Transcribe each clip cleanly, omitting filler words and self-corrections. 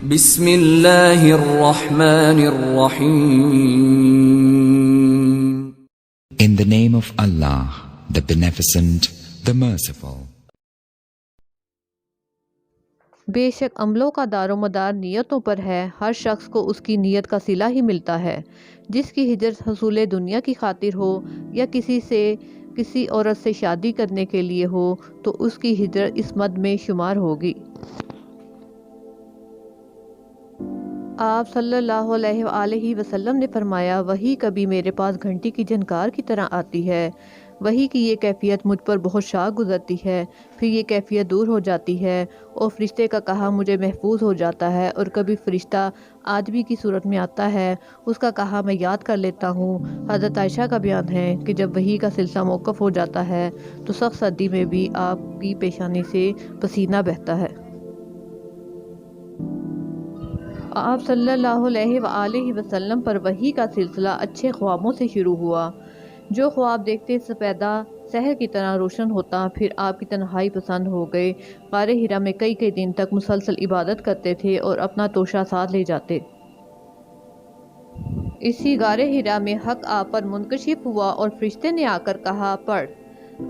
بسم اللہ الرحمن الرحیم. In the name of Allah, the Beneficent, the Merciful. بے شک عملوں کا دار و مدار نیتوں پر ہے. ہر شخص کو اس کی نیت کا صلہ ہی ملتا ہے. جس کی ہجرت حصول دنیا کی خاطر ہو یا کسی عورت سے شادی کرنے کے لیے ہو تو اس کی ہجرت اس مد میں شمار ہوگی. آپ صلی اللہ علیہ وآلہ وسلم نے فرمایا، وحی کبھی میرے پاس گھنٹی کی جھنکار کی طرح آتی ہے. وحی کی یہ کیفیت مجھ پر بہت شاق گزرتی ہے، پھر یہ کیفیت دور ہو جاتی ہے اور فرشتے کا کہا مجھے محفوظ ہو جاتا ہے. اور کبھی فرشتہ آدمی کی صورت میں آتا ہے، اس کا کہا میں یاد کر لیتا ہوں. حضرت عائشہ کا بیان ہے کہ جب وحی کا سلسلہ موقف ہو جاتا ہے تو سخت سردی میں بھی آپ کی پیشانی سے پسینہ بہتا ہے. آپ صلی اللہ علیہ وآلہ وسلم پر وحی کا سلسلہ اچھے خوابوں سے شروع ہوا. جو خواب دیکھتے سپیدہ سحر کی طرح روشن ہوتا. پھر آپ کی تنہائی پسند ہو گئے. غار حرا میں کئی دن تک مسلسل عبادت کرتے تھے اور اپنا توشہ ساتھ لے جاتے. اسی غار حرا میں حق آپ پر منکشف ہوا اور فرشتے نے آ کر کہا پڑھ.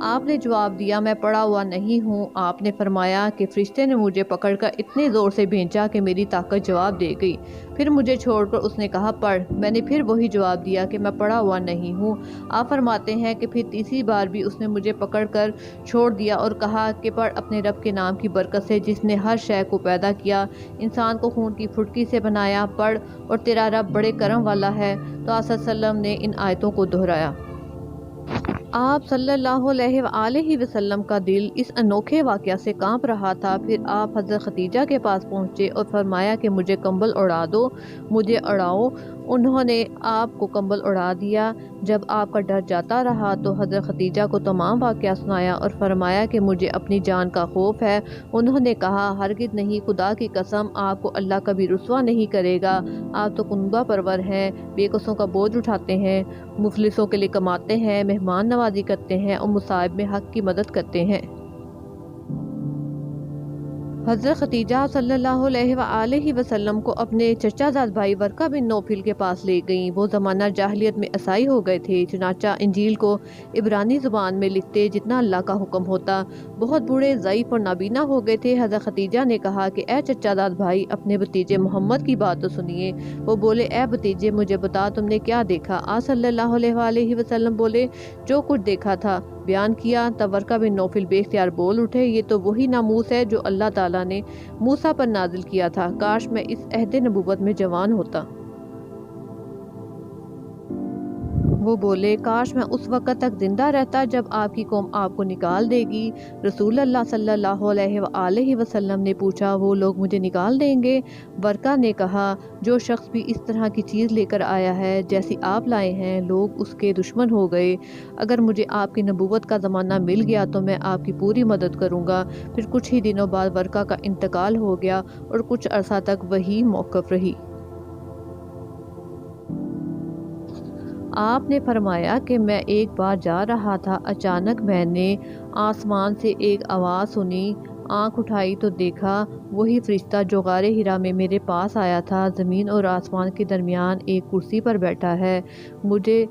آپ نے جواب دیا میں پڑھا ہوا نہیں ہوں. آپ نے فرمایا کہ فرشتے نے مجھے پکڑ کر اتنے زور سے بھینچا کہ میری طاقت جواب دے گئی. پھر مجھے چھوڑ کر اس نے کہا پڑھ. میں نے پھر وہی جواب دیا کہ میں پڑھا ہوا نہیں ہوں. آپ فرماتے ہیں کہ پھر تیسری بار بھی اس نے مجھے پکڑ کر چھوڑ دیا اور کہا کہ پڑھ اپنے رب کے نام کی برکت سے جس نے ہر شے کو پیدا کیا، انسان کو خون کی پھٹکی سے بنایا. پڑھ اور تیرا رب بڑے کرم والا ہے. تو آپ صلی اللہ علیہ وسلم نے ان آیتوں کو دہرایا. آپ صلی اللہ علیہ وآلہ وسلم کا دل اس انوکھے واقعہ سے کانپ رہا تھا. پھر آپ حضرت خدیجہ کے پاس پہنچے اور فرمایا کہ مجھے کمبل اڑا دو. مجھے اڑاؤ. انہوں نے آپ کو کمبل اڑا دیا. جب آپ کا ڈر جاتا رہا تو حضرت خدیجہ کو تمام واقعہ سنایا اور فرمایا کہ مجھے اپنی جان کا خوف ہے. انہوں نے کہا ہرگز نہیں، خدا کی قسم آپ کو اللہ کبھی رسوا نہیں کرے گا. آپ تو کنبہ پرور ہیں، بے کسوں کا بوجھ اٹھاتے ہیں، مفلسوں کے لیے کماتے ہیں، مہمان نوازی کرتے ہیں اور مصائب میں حق کی مدد کرتے ہیں. حضرت خدیجہ صلی اللہ علیہ وآلہ وسلم کو اپنے چچا زاد بھائی ورقہ بن نوفل کے پاس لے گئیں. وہ زمانہ جاہلیت میں عیسائی ہو گئے تھے. چنانچہ انجیل کو عبرانی زبان میں لکھتے جتنا اللہ کا حکم ہوتا. بہت بوڑھے، ضعیف اور نابینا ہو گئے تھے. حضرت خدیجہ نے کہا کہ اے چچا زاد بھائی اپنے بھتیجے محمد کی بات تو سنیے. وہ بولے اے بھتیجے مجھے بتا تم نے کیا دیکھا. آپ صلی اللہ علیہ وآلہ وسلم بولے جو کچھ دیکھا تھا بیان کیا. تب ورقہ بن نوفل بے اختیار بول اٹھے یہ تو وہی ناموس ہے جو اللہ تعالیٰ نے موسیٰ پر نازل کیا تھا. کاش میں اس عہد نبوت میں جوان ہوتا. وہ بولے کاش میں اس وقت تک زندہ رہتا جب آپ کی قوم آپ کو نکال دے گی. رسول اللہ صلی اللہ علیہ وآلہ وسلم نے پوچھا وہ لوگ مجھے نکال دیں گے؟ ورقہ نے کہا جو شخص بھی اس طرح کی چیز لے کر آیا ہے جیسی آپ لائے ہیں لوگ اس کے دشمن ہو گئے. اگر مجھے آپ کی نبوت کا زمانہ مل گیا تو میں آپ کی پوری مدد کروں گا. پھر کچھ ہی دنوں بعد ورقہ کا انتقال ہو گیا اور کچھ عرصہ تک وہی موقف رہی. آپ نے فرمایا کہ میں ایک بار جا رہا تھا، اچانک میں نے آسمان سے ایک آواز سنی. آنکھ اٹھائی تو دیکھا وہی فرشتہ جو غار حرا میں میرے پاس آیا تھا زمین اور آسمان کے درمیان ایک کرسی پر بیٹھا ہے. مجھے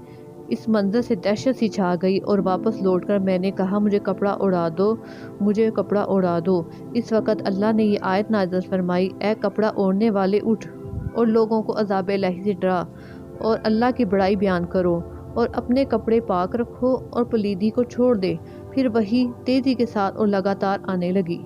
اس منظر سے دہشت سی چھا گئی اور واپس لوٹ کر میں نے کہا مجھے کپڑا اڑا دو، مجھے کپڑا اڑا دو. اس وقت اللہ نے یہ آیت نازل فرمائی اے کپڑا اوڑھنے والے اٹھ اور لوگوں کو عذاب الہی سے ڈرا اور اللہ کی بڑائی بیان کرو اور اپنے کپڑے پاک رکھو اور پلیدی کو چھوڑ دے. پھر وہی تیزی کے ساتھ اور لگاتار آنے لگی.